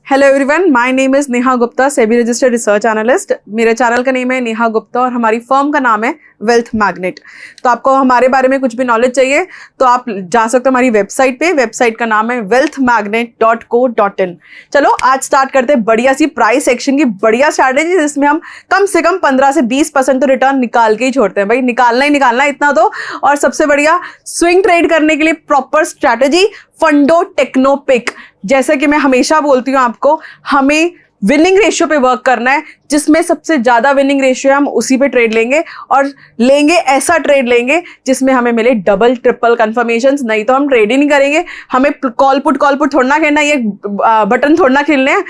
Hello everyone, my name is Neha Gupta, SEBI registered research analyst. मेरे channel का name है नेहा गुप्ता और हमारी फर्म का नाम है वेल्थ मैग्नेट। तो आपको हमारे बारे में कुछ भी नॉलेज चाहिए तो आप जा सकते हो हमारी वेबसाइट पे। वेबसाइट का नाम है wealthmagnet.co.in। चलो आज स्टार्ट करते हैं बढ़िया सी प्राइस एक्शन की बढ़िया स्ट्रैटेजी, जिसमें हम कम से कम 15 से 20% तो रिटर्न निकाल के ही छोड़ते हैं। भाई निकालना ही निकालना इतना तो। और सबसे बढ़िया स्विंग ट्रेड करने के लिए प्रॉपर स्ट्रैटेजी फंडो टेक्नो पिक। जैसे कि मैं हमेशा बोलती हूँ आपको, हमें विनिंग रेशियो पे वर्क करना है। जिसमें सबसे ज्यादा विनिंग रेशियो है हम उसी पे ट्रेड लेंगे, और लेंगे ऐसा ट्रेड लेंगे जिसमें हमें मिले डबल ट्रिपल कंफर्मेशंस। नहीं तो हम ट्रेड ही नहीं करेंगे। हमें कॉल पुट थोड़ा ना खेलना, ये बटन थोड़ा ना खेलने हैं,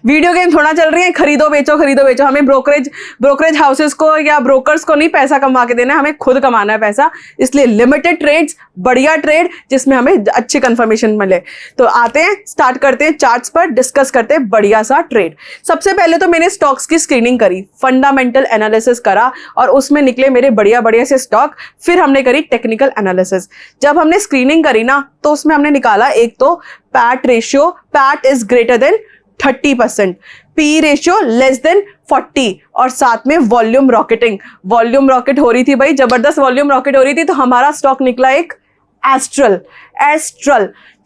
वीडियो गेम थोड़ा चल रही है खरीदो बेचो खरीदो बेचो। हमें ब्रोकरेज हाउसेस को या ब्रोकर्स को नहीं पैसा कमा के देना है, हमें खुद कमाना है पैसा। इसलिए लिमिटेड ट्रेड्स, बढ़िया ट्रेड जिसमें हमें अच्छी कंफर्मेशन मिले। तो आते हैं, स्टार्ट करते हैं चार्ट्स पर, डिस्कस करते हैं बढ़िया सा ट्रेड। सबसे पहले तो मैंने स्टॉक्स की स्क्रीनिंग करी, फंडामेंटल एनालिसिस करा और उसमें निकले मेरे बढ़िया बढ़िया से स्टॉक। फिर हमने करी टेक्निकल एनालिसिस। जब हमने स्क्रीनिंग करी ना, तो उसमें हमने निकाला एक तो PAT ratio, PAT is greater than 30%, P ratio less than 40, और साथ में वॉल्यूम रॉकेटिंग। वॉल्यूम रॉकेट हो रही थी भाई, जबरदस्त वॉल्यूम रॉकेट हो रही थी। तो हमारा स्टॉक निकला एक एस्ट्रल।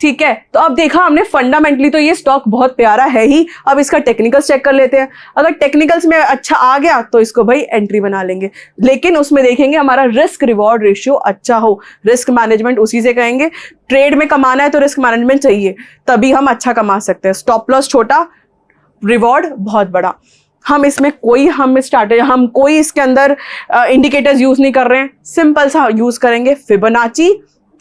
ठीक है, तो अब देखा हमने फंडामेंटली तो ये स्टॉक बहुत प्यारा है ही। अब इसका टेक्निकल्स चेक कर लेते हैं। अगर टेक्निकल्स में अच्छा आ गया तो इसको भाई एंट्री बना लेंगे, लेकिन उसमें देखेंगे हमारा रिस्क रिवॉर्ड रेशियो अच्छा हो। रिस्क मैनेजमेंट उसी से कहेंगे। ट्रेड में कमाना है तो रिस्क मैनेजमेंट चाहिए, तभी हम अच्छा कमा सकते हैं। स्टॉप लॉस छोटा, रिवॉर्ड बहुत बड़ा। हम कोई इसके अंदर इंडिकेटर्स यूज नहीं कर रहे हैं। सिंपल सा यूज करेंगे फिबोनाची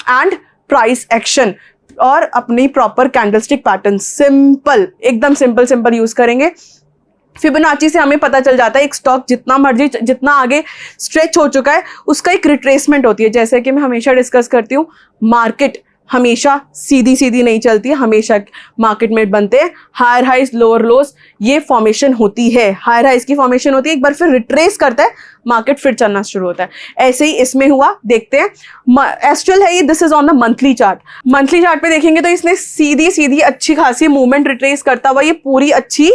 एंड प्राइस एक्शन और अपनी प्रॉपर कैंडलस्टिक पैटर्न। सिंपल, एकदम सिंपल यूज करेंगे। फिबोनाची से हमें पता चल जाता है एक स्टॉक जितना आगे स्ट्रेच हो चुका है उसका एक रिट्रेसमेंट होती है। जैसे कि मैं हमेशा डिस्कस करती हूँ, मार्केट हमेशा सीधी नहीं चलती है। हमेशा मार्केट में बनते हैं हायर हाइज लोअर लोज, ये फॉर्मेशन होती है। हायर हाइज की फॉर्मेशन होती है, एक बार फिर रिट्रेस करता है मार्केट, फिर चलना शुरू होता है। ऐसे ही इसमें हुआ, देखते हैं। एस्ट्रल है ये, this is on the monthly chart. Monthly chart पे देखेंगे तो इसने सीधी अच्छी खासी मूवमेंट रिट्रेस करता हुआ ये पूरी अच्छी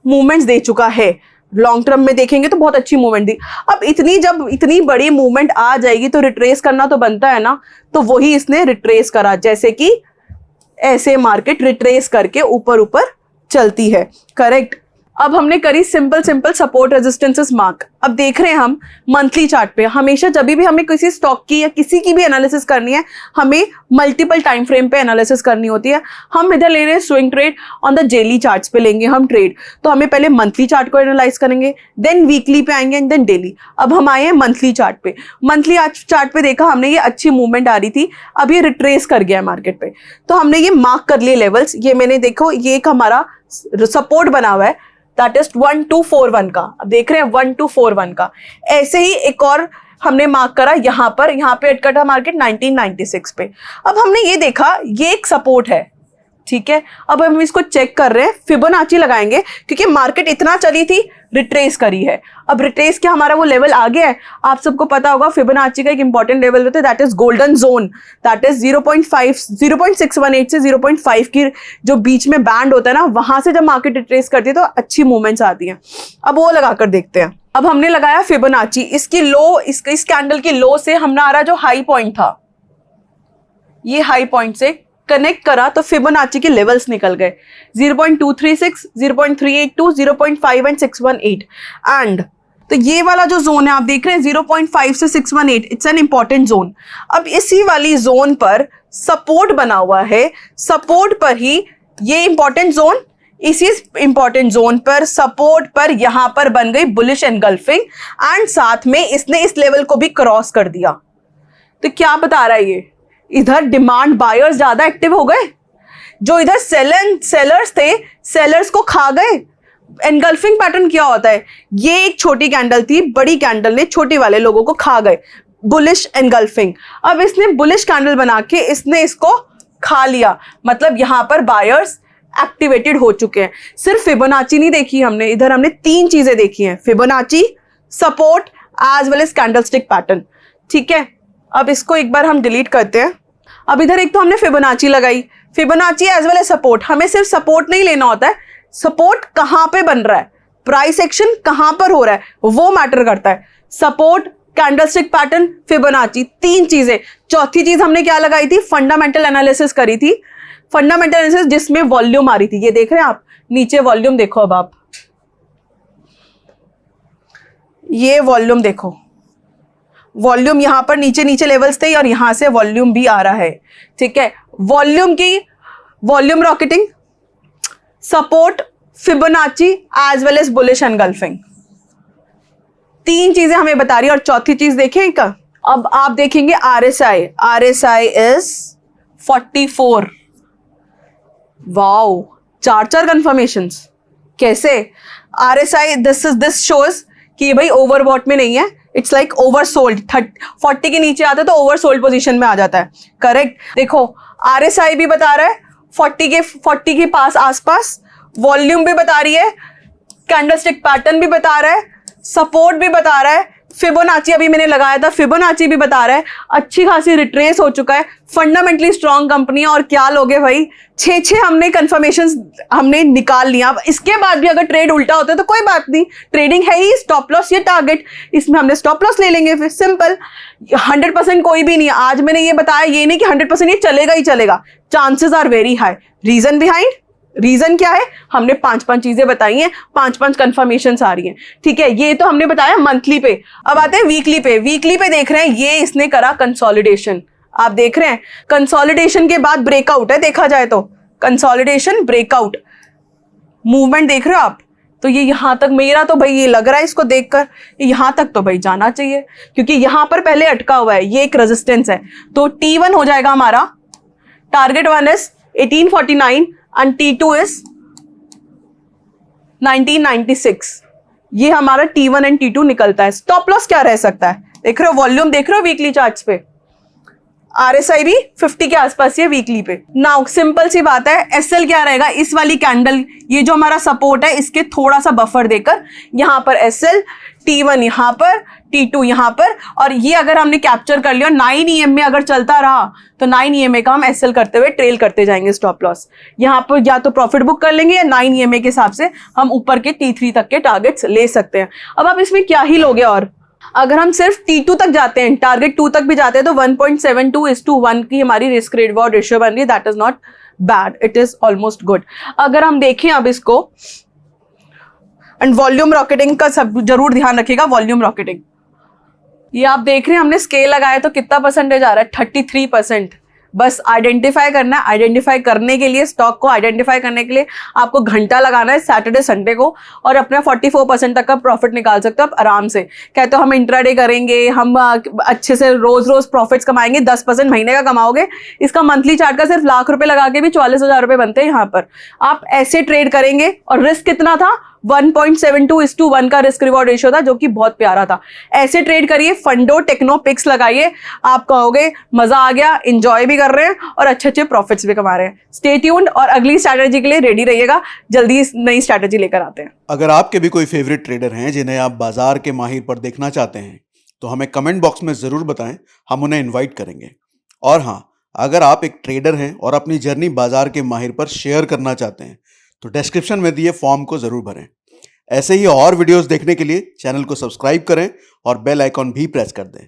मूवमेंट्स दे चुका है। लॉन्ग टर्म में देखेंगे तो बहुत अच्छी मूवमेंट दी। अब जब इतनी बड़ी मूवमेंट आ जाएगी तो रिट्रेस करना तो बनता है ना। तो वही इसने रिट्रेस करा, जैसे कि ऐसे मार्केट रिट्रेस करके ऊपर चलती है। करेक्ट। अब हमने करी सिंपल सपोर्ट रेजिस्टेंसेस मार्क। अब देख रहे हैं हम मंथली चार्ट पे, हमेशा जब भी हमें किसी स्टॉक की या किसी की भी एनालिसिस करनी है, हमें मल्टीपल टाइम फ्रेम पे एनालिसिस करनी होती है। हम इधर ले रहे हैं swing trade, on the daily charts पे लेंगे हम ट्रेड। तो हमें पहले मंथली चार्ट को एनालाइज करेंगे, देन वीकली पे आएंगे एंड देन डेली। अब हम आए हैं मंथली चार्ट पे। मंथली चार्ट पे देखा हमने, ये अच्छी मूवमेंट आ रही थी, अब ये रिट्रेस कर गया है मार्केट पे। तो हमने ये मार्क कर लिए लेवल्स। ये मैंने देखो, ये एक हमारा सपोर्ट बना हुआ है, दैट इज 1241 का। अब देख रहे हैं 1241 का। ऐसे ही एक और हमने मार्क करा यहाँ पे अटका था मार्केट 1996 पे। अब हमने ये देखा ये एक सपोर्ट है, ठीक है। अब हम इसको चेक कर रहे हैं, फिबोनाची लगाएंगे क्योंकि मार्केट इतना चली थी, रिट्रेस करी है। अब रिट्रेस क्या हमारा वो लेवल आ गया है। आप सबको पता होगा फिबोनाची का एक इंपॉर्टेंट लेवल होता है, that is golden zone, that is 0.618 से 0.5 की जो बीच में बैंड होता है ना, वहां से जब मार्केट रिट्रेस करती है तो अच्छी मूवमेंट्स आती हैं। अब वो लगाकर देखते हैं। अब हमने लगाया फिबोनाची, इसकी लो, इस कैंडल की लो से हमारा जो हाई पॉइंट था, ये हाई पॉइंट से कनेक्ट करा तो फिबोनाची के लेवल्स निकल गए 0.236, 0.382, 0.5 एंड 618। एंड तो ये वाला जो जोन है आप देख रहे हैं 0.5 से 618, इट्स एन इंपॉर्टेंट जोन। अब इसी वाली जोन पर सपोर्ट बना हुआ है, सपोर्ट पर ही ये इंपॉर्टेंट जोन, इसी इंपॉर्टेंट जोन पर सपोर्ट पर यहां पर बन गई बुलिश एनगल्फिंग, एंड साथ में इसने इस लेवल को भी क्रॉस कर दिया। तो क्या बता रहा है ये, इधर डिमांड बायर्स ज्यादा एक्टिव हो गए, जो इधर सेलर्स थे, सेलर्स को खा गए। एनगल्फिंग पैटर्न क्या होता है, ये एक छोटी कैंडल थी, बड़ी कैंडल ने छोटे वाले लोगों को खा गए, बुलिश एनगल्फिंग। अब इसने बुलिश कैंडल बना के इसने इसको खा लिया, मतलब यहां पर बायर्स एक्टिवेटेड हो चुके हैं। सिर्फ फिबोनाची नहीं देखी हमने, इधर हमने 3 चीजें देखी हैं, Fibonacci, support as well as candlestick pattern. ठीक है, अब इसको एक बार हम डिलीट करते हैं। अब इधर एक तो हमने फिबोनाची लगाई, Fibonacci as well as support. हमें सिर्फ सपोर्ट नहीं लेना होता है, सपोर्ट कहां पे बन रहा है, प्राइस एक्शन कहां पर हो रहा है, वो मैटर करता है। सपोर्ट, कैंडलस्टिक पैटर्न, फिबोनाची, 3 चीजें। चौथी चीज हमने क्या लगाई थी, फंडामेंटल एनालिसिस करी थी। फंडामेंटल एनालिसिस जिसमें वॉल्यूम आ रही थी, ये देख रहे हैं आप नीचे वॉल्यूम देखो। अब आप ये वॉल्यूम देखो, वॉल्यूम यहां पर नीचे नीचे लेवल्स थे और यहां से वॉल्यूम भी आ रहा है, ठीक है। वॉल्यूम की volume rocketing, support, Fibonacci as well as bullish engulfing, 3 चीजें हमें बता रही है। और चौथी चीज देखें का, अब आप देखेंगे RSI, RSI is 44। Wow, 4 confirmations. कैसे आरएसआई, दिस शोज कि भाई ओवरबॉट में नहीं है, इट्स लाइक ओवरसोल्ड। 40 के नीचे आता है तो ओवरसोल्ड पोजीशन में आ जाता है, करेक्ट। देखो आरएसआई भी बता रहा है 40 के पास आसपास, वॉल्यूम भी बता रही है, कैंडलस्टिक पैटर्न भी बता रहा है, सपोर्ट भी बता रहा है, फिबोनाची अभी मैंने लगाया था, फिबोनाची भी बता रहा है। अच्छी खासी रिट्रेस हो चुका है, फंडामेंटली स्ट्रॉन्ग कंपनी है। और क्या लोगे भाई, 6 हमने कंफर्मेशंस हमने निकाल लिया। अब इसके बाद भी अगर ट्रेड उल्टा होता है तो कोई बात नहीं, ट्रेडिंग है ही, स्टॉप लॉस या टारगेट, इसमें हमने स्टॉप लॉस ले लेंगे, फिर सिंपल। 100% कोई भी नहीं है। आज मैंने ये बताया, ये नहीं कि 100% ये चलेगा ही चलेगा, chances are very high. Reason behind, reason क्या है, हमने 5 चीजें बताई हैं, 5 कंफर्मेशन आ रही हैं, ठीक है। ये तो हमने बताया मंथली पे। अब आते हैं वीकली पे। वीकली पे देख रहे हैं, ये इसने करा कंसोलिडेशन, आप देख रहे हैं कंसोलिडेशन के बाद ब्रेकआउट है, देखा जाए तो कंसोलिडेशन ब्रेकआउट मूवमेंट देख रहे हो आप। तो ये यहां तक, मेरा तो भाई ये लग रहा है इसको देखकर यहां तक तो भाई जाना चाहिए, क्योंकि यहां पर पहले अटका हुआ है, ये एक रेजिस्टेंस है। तो T1 हो जाएगा हमारा, target 1 is 1849 and T2 is 1996। ये हमारा T1 एंड T2 निकलता है। स्टॉप लॉस क्या रह सकता है, देख रहे हो वॉल्यूम, देख रहे हो वीकली चार्ट्स पे, आरएसआई भी 50 के आसपास है वीकली पे। नाउ सिंपल सी बात है, एसएल क्या रहेगा, इस वाली कैंडल, ये जो हमारा सपोर्ट है इसके थोड़ा सा बफर देकर यहां पर एसएल, T1 यहां पर, T2 यहां पर। और ये अगर हमने कैप्चर कर लिया 9 EM में अगर चलता रहा तो 9 EMA का हम एसएल करते हुए ट्रेल करते जाएंगे स्टॉप लॉस। यहां पर या तो प्रॉफिट बुक कर लेंगे या 9 EMA के हिसाब से हम ऊपर के T3 तक के टारगेट्स ले सकते हैं। अब आप इसमें क्या ही लोगे, और अगर हम सिर्फ T2 तक जाते हैं, टारगेट 2 तक भी जाते हैं, तो 1.72:1 की हमारी रिस्क रिवॉर्ड रेशियो बन रही है। That is not bad, it is almost good. अगर हम देखें अब इसको, एंड वॉल्यूम रॉकेटिंग का सब जरूर ध्यान रखिएगा, वॉल्यूम रॉकेटिंग ये आप देख रहे हैं, हमने स्केल लगाया तो कितना परसेंटेज आ रहा है, 33%। बस आइडेंटिफाई करना है। आइडेंटिफाई करने के लिए, स्टॉक को आइडेंटिफाई करने के लिए आपको घंटा लगाना है सैटरडे संडे को, और अपना 44% तक का प्रॉफिट निकाल सकते हो आप आराम से। कहते हो हम इंट्राडे करेंगे, हम अच्छे से रोज रोज प्रॉफिट्स कमाएंगे, 10% महीने का कमाओगे। इसका मंथली चार्ट का सिर्फ ₹1,00,000 लगा के भी 44,000 रुपए बनते हैं यहाँ पर। आप ऐसे ट्रेड करेंगे, और रिस्क कितना था, 1.72:1 का रिस्क रिवॉर्ड रेशियो था, जो कि बहुत प्यारा था। ऐसे ट्रेड करिए, फंडो टेक्नो पिक्स लगाइए, आप कहोगे मजा आ गया, एंजॉय भी कर रहे हैं और अच्छे अच्छे प्रॉफिट्स भी कमा रहे हैं। स्टे ट्यून्ड और अगली स्ट्रैटेजी के लिए रेडी रहिएगा, जल्दी नई स्ट्रैटेजी लेकर आते हैं। अगर आपके भी कोई फेवरेट ट्रेडर हैं जिन्हें आप बाजार के माहिर पर देखना चाहते हैं तो हमें कमेंट बॉक्स में जरूर बताएं, हम उन्हें इन्वाइट करेंगे। और हाँ, अगर आप एक ट्रेडर हैं और अपनी जर्नी बाजार के माहिर पर शेयर करना चाहते हैं तो डिस्क्रिप्शन में दिए फॉर्म को जरूर भरें। ऐसे ही और वीडियोस देखने के लिए चैनल को सब्सक्राइब करें और बेल आइकॉन भी प्रेस कर दें।